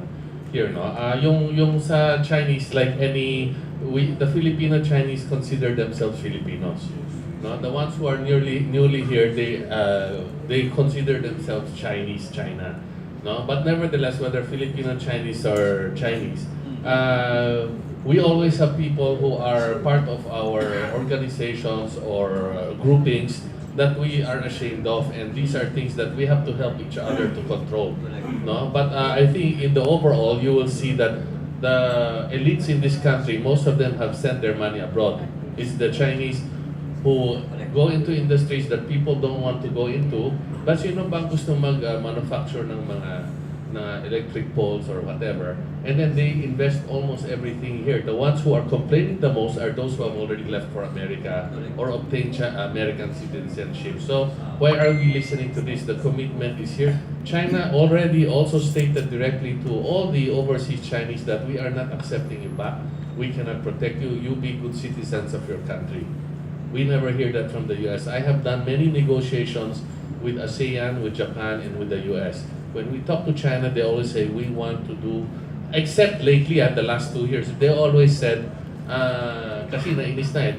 here. No? Yung sa Chinese, like the Filipino Chinese consider themselves Filipinos. No? The ones who are newly here, they consider themselves Chinese China. No? But nevertheless, whether Filipino Chinese or Chinese, we always have people who are part of our organizations or groupings that we are ashamed of, and these are things that we have to help each other to control. No, but I think in the overall, you will see that the elites in this country, most of them have sent their money abroad. It's the Chinese who go into industries that people don't want to go into. But sino bang gusto mag-manufacture ng mga electric poles or whatever, and then they invest almost everything here. The ones who are complaining the most are those who have already left for America or obtained American citizenship. So why are we listening to this? The commitment is here. China already also stated directly to all the overseas Chinese that we are not accepting you back. We cannot protect you. You be good citizens of your country. We never hear that from the US. I have done many negotiations with ASEAN, with Japan, and with the US. When we talk to China, they always say, we want to do, except lately at the last 2 years, they always said, kasi nainis na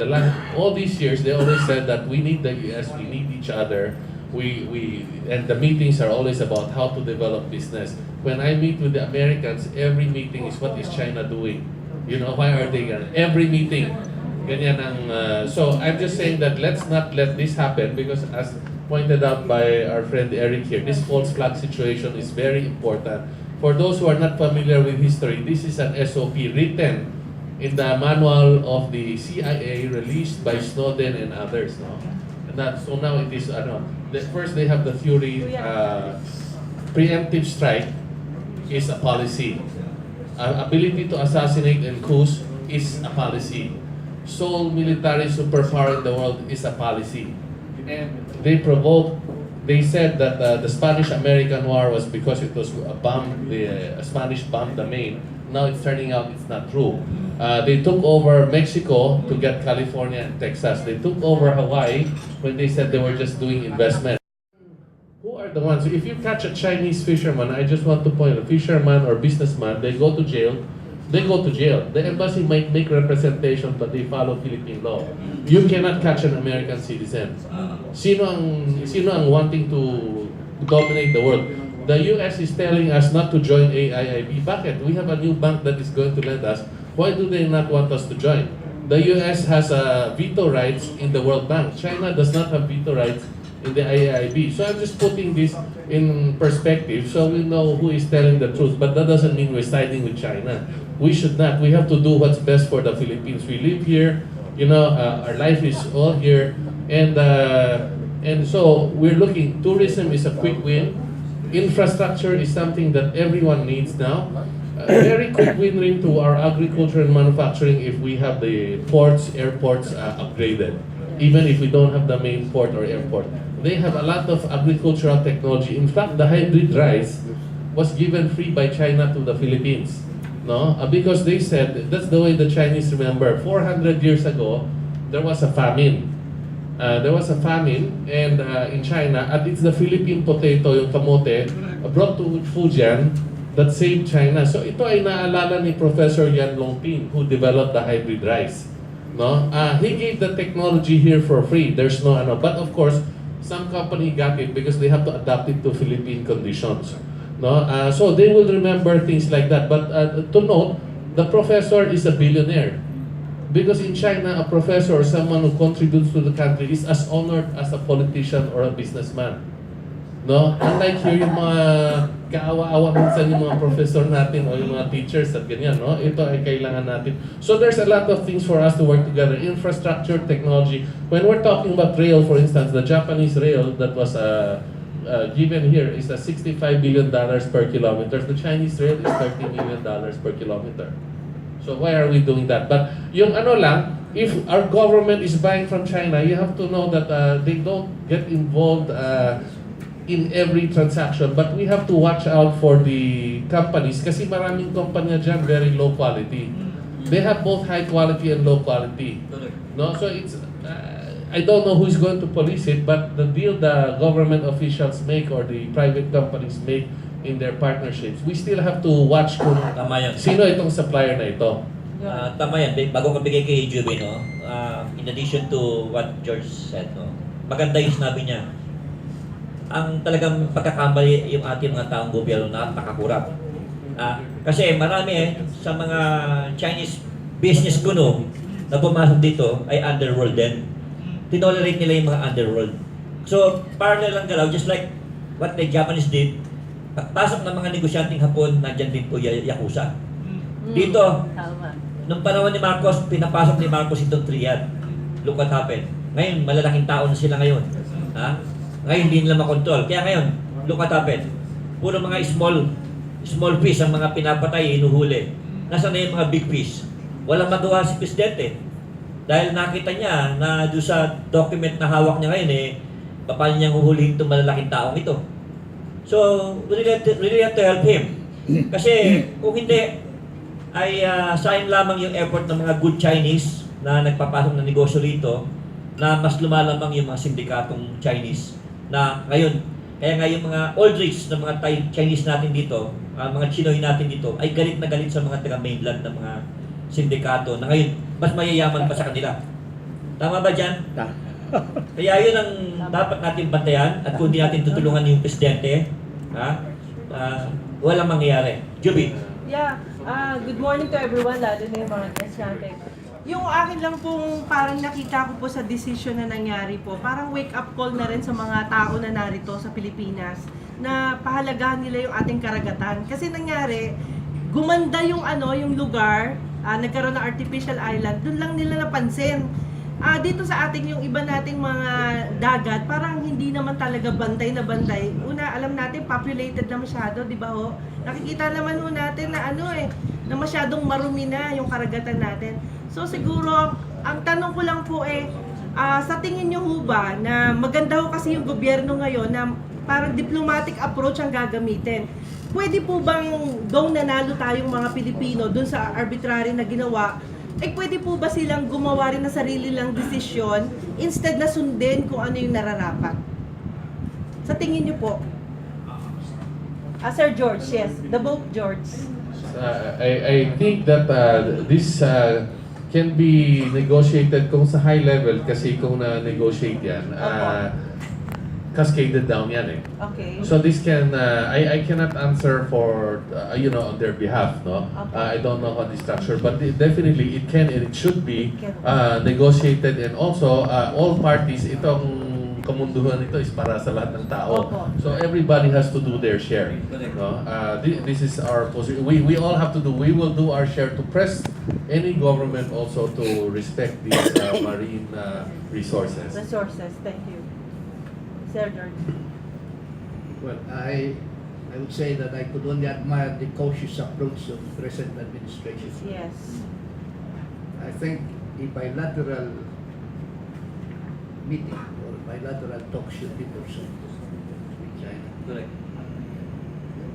all these years, they always said that we need the US, we need each other, and the meetings are always about how to develop business. When I meet with the Americans, every meeting is what is China doing? You know, why are they here? Every meeting. Ganyan ang, so I'm just saying that let's not let this happen, because as pointed out by our friend Eric here, this false flag situation is very important. For those who are not familiar with history, this is an SOP written in the manual of the CIA released by Snowden and others. No? And that, so now it is, first they have the theory, preemptive strike is a policy. Ability to assassinate and coups is a policy. Sole military superpower in the world is a policy. And they said that the Spanish-American War was because it was a bomb, the Spanish bombed the Maine. Now it's turning out it's not true. They took over Mexico to get California and Texas. They took over Hawaii when they said they were just doing investment. Who are the ones? If you catch a Chinese fisherman, I just want to point a fisherman or businessman, they go to jail. They go to jail. The embassy might make representation, but they follow Philippine law. You cannot catch an American citizen. Sino ang wanting to dominate the world? The US is telling us not to join AIIB. Bakit? We have a new bank that is going to lend us. Why do they not want us to join? The US has veto rights in the World Bank. China does not have veto rights in the AIIB. So I'm just putting this in perspective so we know who is telling the truth. But that doesn't mean we're siding with China. We should not. We have to do what's best for the Philippines. We live here, our life is all here, and so we're looking. Tourism is a quick win. Infrastructure is something that everyone needs now. A very quick win rin to our agriculture and manufacturing if we have the ports, airports upgraded. Even if we don't have the main port or airport, they have a lot of agricultural technology. In fact, the hybrid rice was given free by China to the Philippines. No, because they said that's the way the Chinese remember. 400 years ago, there was a famine. And in China, and it's the Philippine potato, yung kamote, brought to Fujian that saved China. So ito ay naalala ni Professor Yan Longping, who developed the hybrid rice. No, he gave the technology here for free. There's no but of course, some company got it because they have to adapt it to Philippine conditions. No, so they will remember things like that. But to note, the professor is a billionaire. Because in China, a professor or someone who contributes to the country is as honored as a politician or a businessman. No? Unlike here, yung mga kaawa-awa minsan yung mga professor natin o yung mga teachers at ganyan, no? Ito ay kailangan natin. So there's a lot of things for us to work together. Infrastructure, technology. When we're talking about rail, for instance, the Japanese rail that was given here is a $65 billion per kilometer. The Chinese rail is $30 million per kilometer. So why are we doing that? But yung if our government is buying from China, you have to know that they don't get involved in every transaction. But we have to watch out for the companies kasi maraming kumpanya dyan very low quality. They have both high quality and low quality. No, so it's I don't know who's going to police it, but the deal the government officials make or the private companies make in their partnerships, we still have to watch kung sino itong supplier na ito. Tama yan. Bago ka bigay kay Juby, no? In addition to what George said, no? Maganda yung sinabi niya. Ang talagang pagkakamali yung ating mga taong gobyerno na napakakurap. Kasi marami sa mga Chinese business kuno na pumasok dito ay underworld din. Tinolerate nila yung mga underworld. So, parallel lang galaw, just like what the Japanese did, pasok ng mga negosyanteng Hapon, nandyan din po Yakuza. Dito, Tama. nung panahon ni Marcos, pinapasok ni Marcos itong triad. Look what happened. Ngayon, malalaking tao na sila ngayon. Ha? Ngayon, hindi nila makontrol. Kaya ngayon, look what happened. Puro mga small fish ang mga pinapatay, inuhuli. Nasaan na yung mga big fish? Walang magawa si Presidente. Dahil nakita niya na doon sa document na hawak niya ngayon, paano niyang huhulihin itong malalaking taong ito. So, we really have to help him. Kasi kung hindi, ay sayang lamang yung effort ng mga good Chinese na nagpapasok ng negosyo rito na mas lumalamang yung mga sindikatong Chinese na ngayon, kaya nga yung mga old rich na mga Chinese natin dito, mga Chinoy natin dito, ay galit na galit sa mga taga-mainland na mga sindikato na ngayon, mas mayayaman pa sa kanila. Tama ba dyan? Kaya yun ang dapat natin bantayan at kung di natin tutulungan yung Presidente, walang mangyayari. Juby. Yeah, good morning to everyone, lalo na yung mga guests natin. Yung akin lang pong parang nakita ko po sa decision na nangyari po, parang wake-up call na rin sa mga tao na narito sa Pilipinas na pahalagahan nila yung ating karagatan. Kasi nangyari, gumanda yung yung lugar, nagkaroon ng artificial island, dun lang nila napansin. Dito sa ating yung iba nating mga dagat, parang hindi naman talaga bantay na bantay. Una, alam natin, populated na masyado, di ba ho? Nakikita naman ho natin na na masyadong marumi na yung karagatan natin. So siguro, ang tanong ko lang po sa tingin nyo ho ba na maganda ho kasi yung gobyerno ngayon na parang diplomatic approach ang gagamitin. Pwede po bang though nanalo tayong mga Pilipino dun sa arbitrary na ginawa, pwede po ba silang gumawa rin na sarili lang desisyon instead na sundin kung ano yung nararapat? Sa tingin nyo po? Sir George, yes. The vote, George. I think that this can be negotiated kung sa high level kasi kung na-negotiate yan, cascaded down yan Okay. So this can, I cannot answer for, on their behalf, no? I don't know how the structure, but definitely it can and it should be negotiated and also all parties, itong kamunduhan ito is para sa lahat ng tao. So everybody has to do their share. No? This is our position. We all have to do, we will do our share to press any government also to respect these marine resources. Thank you. Sir George. Well, I would say that I could only admire the cautious approach of the present administration. Yes. I think a bilateral meeting or bilateral talk should be pursued with China.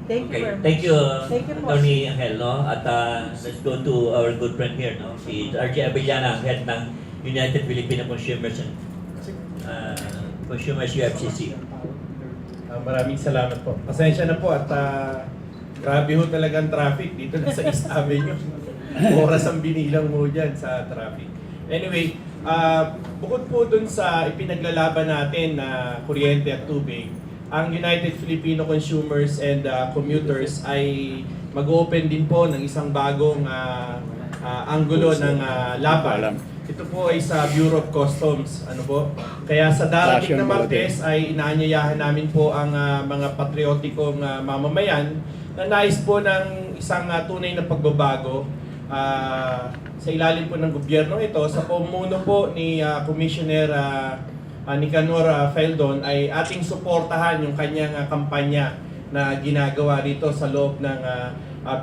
Thank you Okay, very much. thank you, Thank you po. Atty. Angel, no? At let's go to our good friend here, no? Si Javellana, ang head ng United Filipino Consumers and Consumers UFCC. Maraming salamat po. Pasensya na po at grabe ho talagang traffic dito na sa East Avenue. Oras ang binilang mo dyan sa traffic. Anyway, bukod po dun sa ipinaglalaban natin na kuryente at tubig, ang United Filipino Consumers and Commuters ay mag-open din po ng isang bagong anggulo ng laban. Ito po ay sa Bureau of Customs. Ano po? Kaya sa darating na Martes ay inaanyayahan namin po ang mga patriotikong mamamayan na nais po ng isang tunay na pagbabago sa ilalim po ng gobyerno ito. Sa pamumuno po ni Commissioner Nicanor Faeldon ay ating suportahan yung kanyang kampanya na ginagawa rito sa loob ng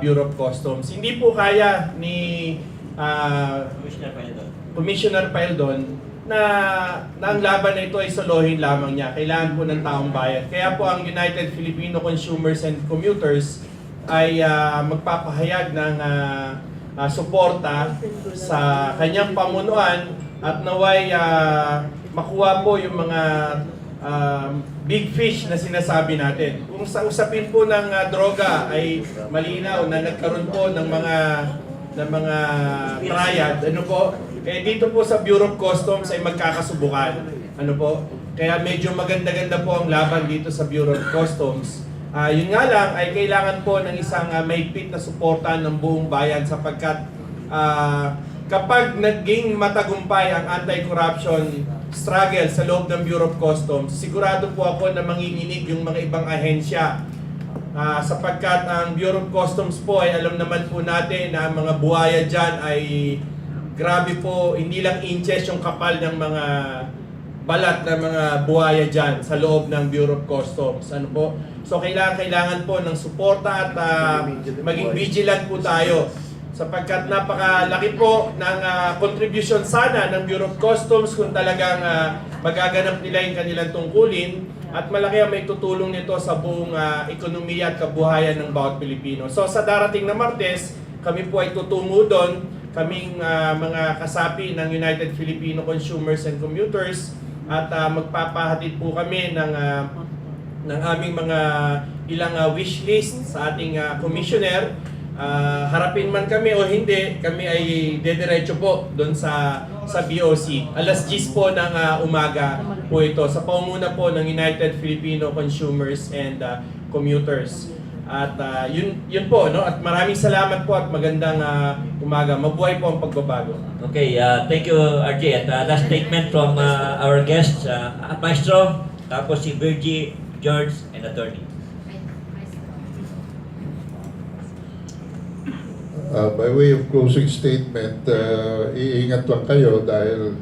Bureau of Customs. Hindi po kaya ni Commissioner Faeldon na ang laban na ito ay solohin lamang niya. Kailangan po ng taong bayan. Kaya po ang United Filipino Consumers and Commuters ay magpapahayag ng suporta sa kanyang pamunuan at naway makuha po yung mga big fish na sinasabi natin. Kung sa usapin po ng droga ay malinaw na nagkaroon po ng mga triad, dito po sa Bureau of Customs ay magkakasubukan. Kaya medyo maganda-ganda po ang laban dito sa Bureau of Customs. Yun nga lang ay kailangan po ng isang mahigpit na suporta ng buong bayan sapagkat kapag naging matagumpay ang anti-corruption struggle sa loob ng Bureau of Customs, sigurado po ako na manginginig yung mga ibang ahensya. Sapagkat ang Bureau of Customs po ay alam naman po natin na ang mga buhaya dyan ay grabe po, hindi lang inches yung kapal ng mga balat ng mga buhaya dyan sa loob ng Bureau of Customs. Ano po? So kailangan po ng suporta at maging vigilant po tayo sapagkat napakalaki po ng contribution sana ng Bureau of Customs kung talagang magaganap nila yung kanilang tungkulin at malaki ang may tutulong nito sa buong ekonomiya at kabuhayan ng bawat Pilipino. So sa darating na Martes, kami po ay tutungo doon, kaming mga kasapi ng United Filipino Consumers and Commuters at magpapahatid po kami ng aming mga ilang wish list sa ating commissioner. Harapin man kami o hindi, kami ay dediretso po doon sa BOC. Alas 10 po ng umaga po ito sa pamumuno po ng United Filipino Consumers and Commuters. At yun po, no? At maraming salamat po at magandang umaga. Mabuhay po ang pagbabago. Okay, thank you RJ. At last statement from our guests, Maestro, tapos si Virgie, George, and Attorney. By way of closing statement, iingat lang kayo dahil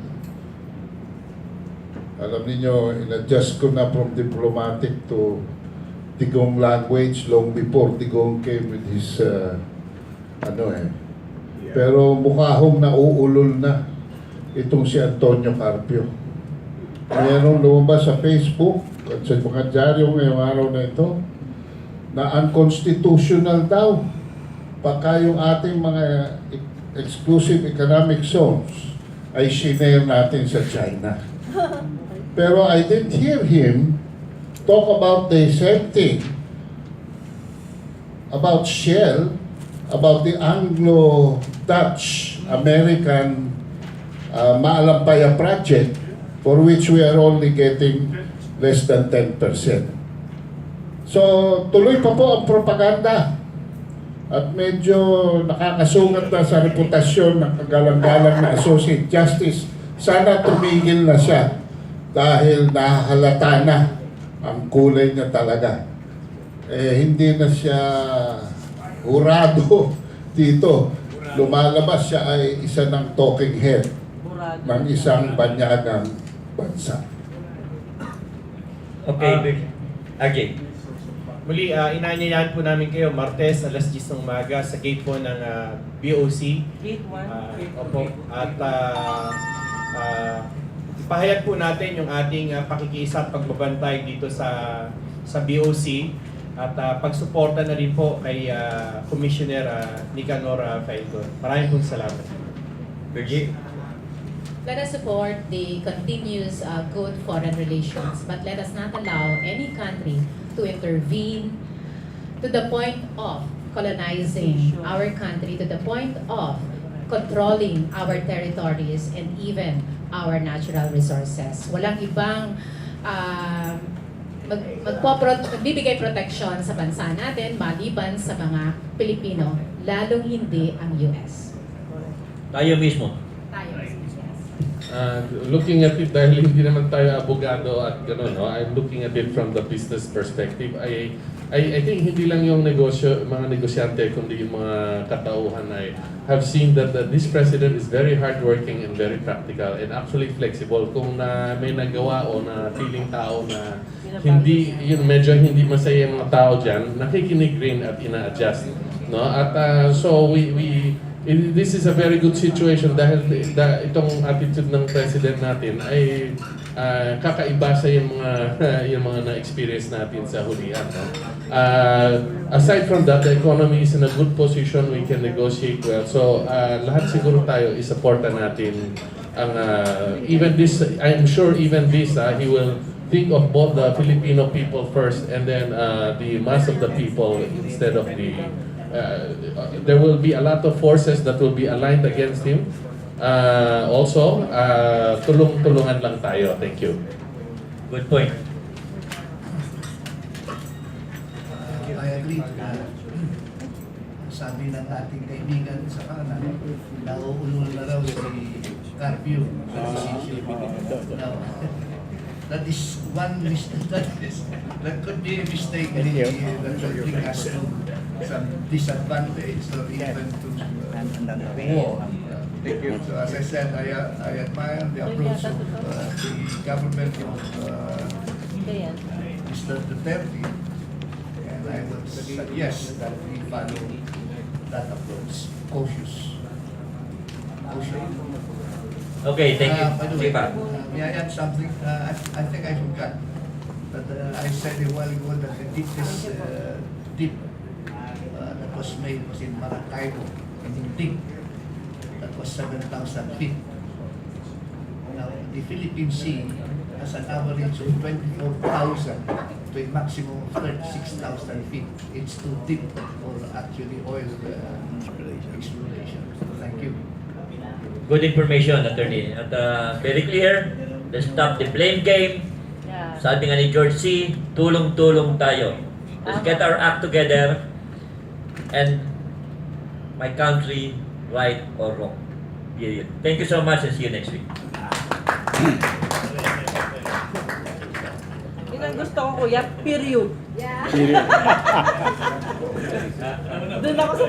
alam niyo, in-adjust ko na from diplomatic to Digong language long before Digong came with his Pero mukha hong nauulol na itong si Antonio Carpio. Mayroong lumabas sa Facebook at sa mga dyaryo ngayong araw na ito na unconstitutional daw baka yung ating mga exclusive economic zones ay shinare natin sa China. Pero I didn't hear him talk about the same thing about Shell, about the Anglo-Dutch American Maalampaya project for which we are only getting less than 10%. So tuloy pa po ang propaganda. At medyo nakakasugat na sa reputasyon ng kagalang-galang na Associate Justice. Sana tumigil na siya dahil nahalata na ang kulay niya talaga. Hindi na siya hurado dito. Lumalabas siya ay isa ng talking head ng isang banyagang bansa. Okay, RJ. Muli, inaanyayahan po namin kayo Martes, alas 10 ng umaga sa gate po ng BOC. Gate 1. Opo. At ipahayag po natin yung ating pakikiisa at pagbabantay dito sa BOC at pagsuporta na rin po kay Commissioner Nicanor Faeldon. Maraming pong salamat. Virgie. Let us support the continuous good foreign relations, but let us not allow any country to intervene to the point of colonizing our country, to the point of controlling our territories and even our natural resources. Walang ibang magbibigay protection sa bansa natin maliban sa mga Pilipino, lalong hindi ang US. Tayo mismo. Tayo mismo. Looking at it, dahil hindi naman tayo abogado at gano'n, no? I'm looking at it from the business perspective. I think hindi lang yung mga negosyante, kundi yung mga katauhan ay have seen that this president is very hardworking and very practical and actually flexible. Kung may nagawa o na feeling tao na medyo hindi masaya yung mga tao dyan, nakikinig rin at ina-adjust. No? At so this is a very good situation dahil itong attitude ng president natin ay kakaiba sa yung mga na-experience natin sa hulihan. No? Aside from that, the economy is in a good position, we can negotiate well. So lahat siguro tayo isupportan natin ang even this, I'm sure even this, he will think of both the Filipino people first and then the mass of the people instead of the there will be a lot of forces that will be aligned against him. Also, tulong-tulungan lang tayo. Thank you. Good point. I agree. sabi ng ating kaibigan sa kanan, nauulol na raw si Carpio sa decision. Now, that is one mistake. That could be a mistake that could bring us to some disadvantage or even to war. So as I said, I admire the approach of the government of Mr. Duterte, and I would suggest that we follow that approach. Cautious. Okay, thank you. By the way, Sige pa. may I add something? I think I forgot that I said a while ago that the deepest dip that was made was in Maracaibo, in deep. That was 7,000 feet. Now, the Philippine Sea has an average of 24,000 to a maximum of 36,000 feet. It's too deep for actually oil exploration. So, thank you. Good information, Attorney. At very clear, let's stop the blame game. Yeah. Sabi nga ni George C., tulong-tulong tayo. Let's get our act together and my country, right or wrong. Period. Thank you so much and see you next week. Yun ang gusto ko, kuya. Period. Yeah. Doon ako sa